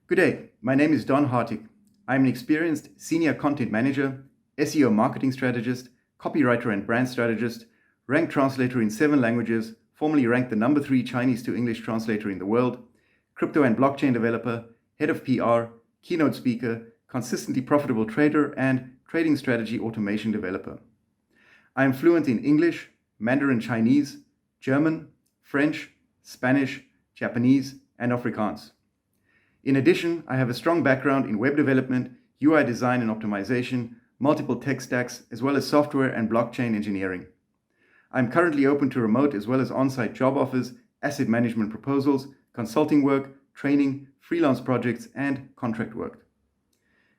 Good day, my name is Don Hartig. I'm an experienced senior content manager, SEO marketing strategist, copywriter and brand strategist, ranked translator in 7 languages, formerly ranked the number 3 Chinese to English translator in the world, crypto and blockchain developer, head of PR, keynote speaker, consistently profitable trader, and trading strategy automation developer. I am fluent in English, Mandarin Chinese, German, French, Spanish, Japanese, and Afrikaans. In addition, I have a strong background in web development, UI design and optimization, multiple tech stacks, as well as software and blockchain engineering. I'm currently open to remote as well as on-site job offers, asset management proposals, consulting work, training, freelance projects, and contract work.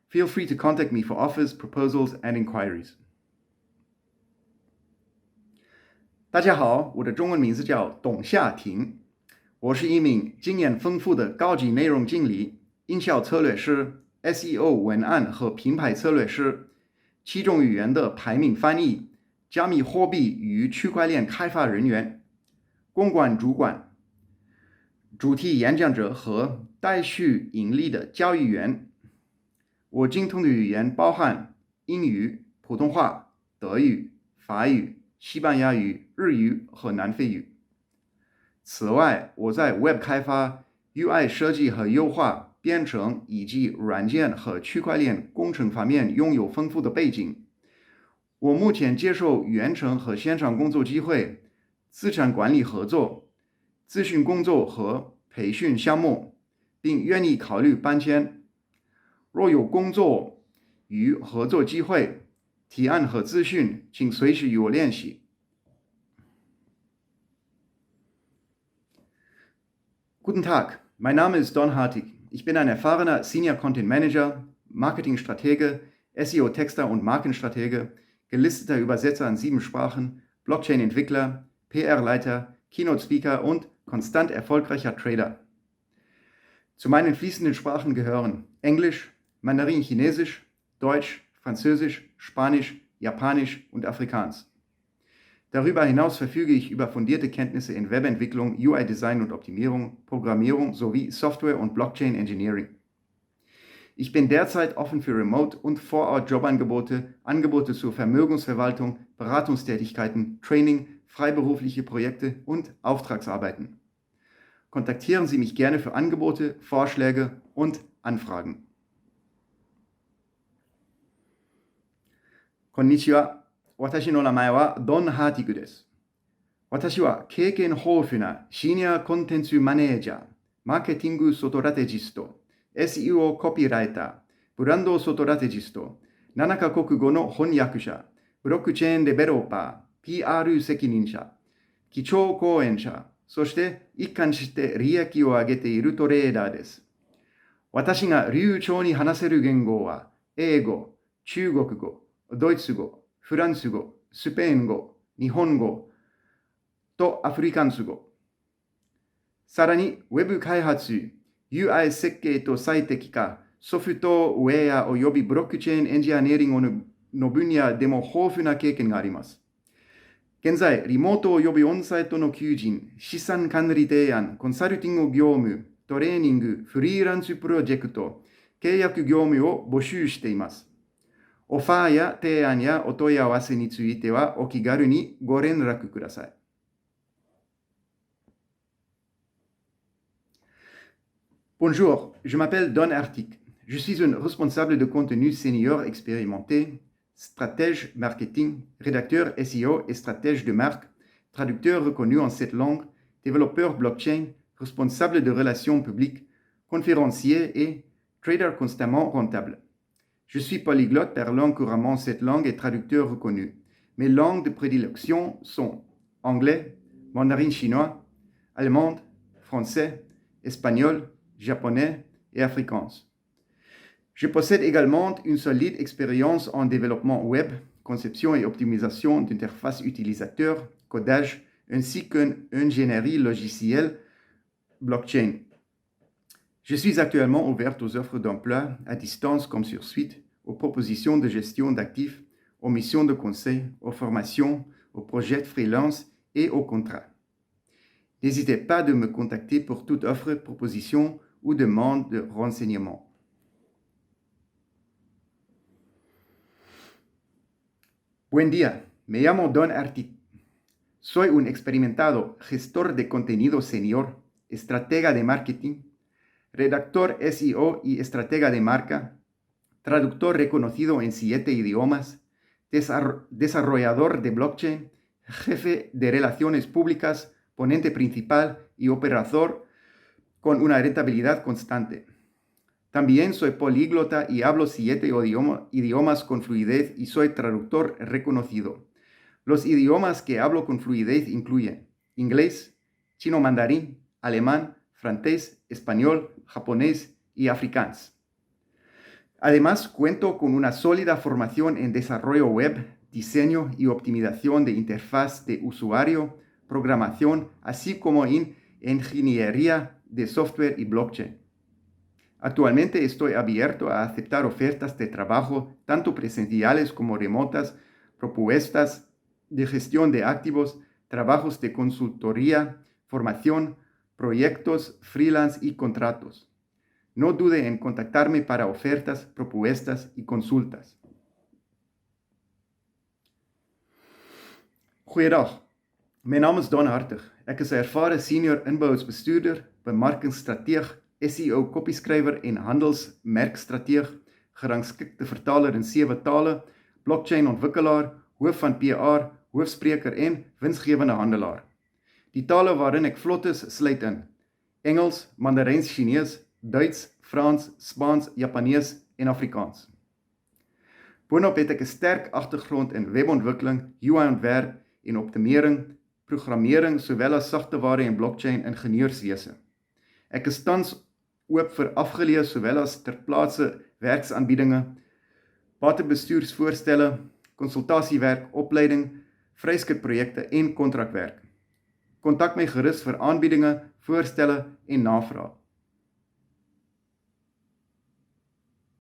Feel free to contact me for offers, proposals, and inquiries. 大家好，我的中文名字叫董夏婷。我是一名经验丰富的高级内容经理、营销策略师、SEO 文案和品牌策略师、其中语言的排名翻译、加密货币与区块链开发人员、公关主管、主题演讲者和带续盈利的教育员。我精通的语言包含英语、普通话、德语、法语、西班牙语、日语和南非语。此外，我在 Web 开发、UI 设计和优化、编程以及软件和区块链工程方面拥有丰富的背景。我目前接受远程和线上工作机会、资产管理合作、咨询工作和培训项目，并愿意考虑搬迁。若有工作与合作机会、提案和咨询，请随时与我联系。Guten Tag, mein Name ist Don Hartig. Ich bin ein erfahrener Senior Content Manager, Marketingstratege, SEO-Texter und Markenstratege, gelisteter Übersetzer in 7 Sprachen, Blockchain-Entwickler, PR-Leiter, Keynote-Speaker und konstant erfolgreicher Trader. Zu meinen fließenden Sprachen gehören Englisch, Mandarin-Chinesisch, Deutsch, Französisch, Spanisch, Japanisch und Afrikaans. Darüber hinaus verfüge ich über fundierte Kenntnisse in Webentwicklung, UI-Design und Optimierung, Programmierung sowie Software- und Blockchain-Engineering. Ich bin derzeit offen für Remote- und Vorort-Jobangebote, Angebote zur Vermögensverwaltung, Beratungstätigkeiten, Training, freiberufliche Projekte und Auftragsarbeiten. Kontaktieren Sie mich gerne für Angebote, Vorschläge und Anfragen. Konnichiwa. 私の名前はドン・ハーティグです。私は経験豊富なシニアコンテンツマネージャー、マーケティングストラテジスト、SEO コピーライター、ブランドストラテジスト、7カ国語の翻訳者、ブロックチェーンデベロッパー、PR 責任者、基調講演者、そして一貫して利益を上げているトレーダーです。私が流暢に話せる言語は英語、中国語、ドイツ語、フランス語、スペイン語、日本語とアフリカンス語。さらに、ウェブ開発、UI 設計と最適化、ソフトウェアおよびブロックチェーンエンジニアリングの分野でも豊富な経験があります。現在、リモートおよびオンサイトの求人、資産管理提案、コンサルティング業務、トレーニング、フリーランスプロジェクト、契約業務を募集しています。オファーや提案やお問い合わせについてはお気軽にご連絡ください。Bonjour, je m'appelle Don Hartig. Je suis un responsable de contenu senior expérimenté, stratège marketing, rédacteur SEO et stratège de marque, traducteur reconnu en 7 langues, développeur blockchain, responsable de relations publiques, conférencier et trader constamment rentable. Je suis polyglotte parlant couramment 7 langues et traducteur reconnu. Mes langues de prédilection sont anglais, mandarin chinois, allemand, français, espagnol, japonais et afrikaans. Je possède également une solide expérience en développement web, conception et optimisation d'interfaces utilisateurs, codage, ainsi qu'une ingénierie logicielle blockchain. Je suis actuellement ouverte aux offres d'emploi à distance comme sur site, aux propositions de gestion d'actifs, aux missions de conseil, aux formations, aux projets de freelance et aux contrats. N'hésitez pas de me contacter pour toute offre, proposition ou demande de renseignement. Buen día, me llamo Don Arti. Soy un experimentado gestor de contenido senior, estratega de marketing, redactor SEO y estratega de marca, traductor reconocido en 7 idiomas, desarrollador de blockchain, jefe de relaciones públicas, ponente principal y operador con una rentabilidad constante. También soy políglota y hablo 7 idiomas con fluidez y soy traductor reconocido. Los idiomas que hablo con fluidez incluyen inglés, chino mandarín, alemán, francés, español, japonés y afrikáans. Además, cuento con una sólida formación en desarrollo web, diseño y optimización de interfaz de usuario, programación, así como en ingeniería de software y blockchain. Actualmente estoy abierto a aceptar ofertas de trabajo, tanto presenciales como remotas, propuestas de gestión de activos, trabajos de consultoría, formación, proyectos, freelance y contratos. No dude en contactarme para ofertas, propuestas y consultas. Goeiedag, mijn naam is Don Hartig. Ek is 'n ervare senior inboudsbestuurder, bemarkingsstrateeg, SEO kopieskrywer en handelsmerkstrateeg, gerangskikte vertaler in 7 tale, blockchain-ontwikkelaar, hoof van PR, hoofspreker en winsgewende handelaar. Die tale waarin ek vlot is, sluit in Engels, Mandarijns Chinees, Duits, Frans, Spaans, Japanees en Afrikaans. Boonop het ek 'n sterk agtergrond in webontwikkeling, UI-ontwerp en optimering, programmering sowel as sagteware en blockchain ingenieurswese. Ek is tans oop vir afgeleë sowel as terplaatse werksaanbiedinge, batebestuursvoorstelle, konsultasiewerk, opleiding, vryskutprojekte en kontrakwerk. Kontak my gerus vir aanbiedinge, voorstelle en navrae.